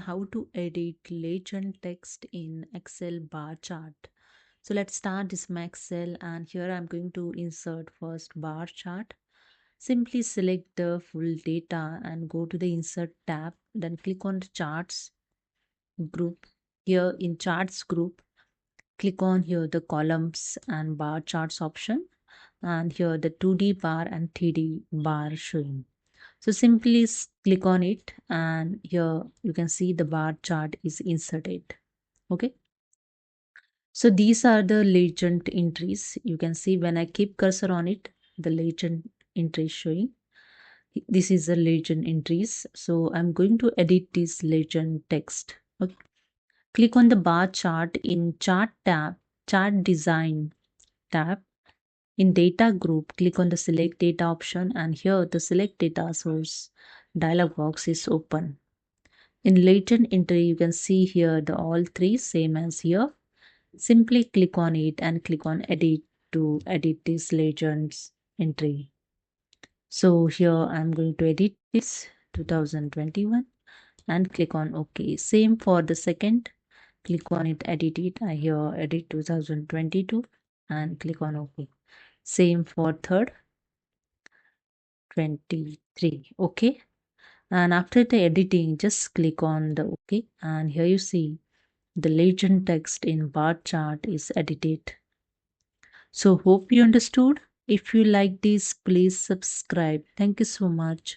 how to edit legend text in Excel bar chart. So let's start this my Excel, and here I'm going to insert first bar chart. Simply select the full data and go to the insert tab, then click on the charts group. Here in charts group, click on here the columns and bar charts option, and here the 2D bar and 3D bar showing. So simply click on it, and here you can see the bar chart is inserted. Okay. So these are the legend entries. You can see when I keep cursor on it, the legend entry is showing. This is the legend entries. So I'm going to edit this legend text. Okay. Click on the bar chart in chart tab, chart design tab. In data group, click on the select data option, and here the select data source dialog box is open. In legend entry, you can see here the all three same as here. Simply click on it and click on edit to edit this legends entry. So here I'm going to edit this 2021 and click on OK. Same for the second. Click on it, edit it. I here edit 2022 and click on OK. Same for third 23. Okay. And after the editing, just click on the OK. And here you see the legend text in bar chart is edited. So hope you understood. If you like this, please subscribe. Thank you so much.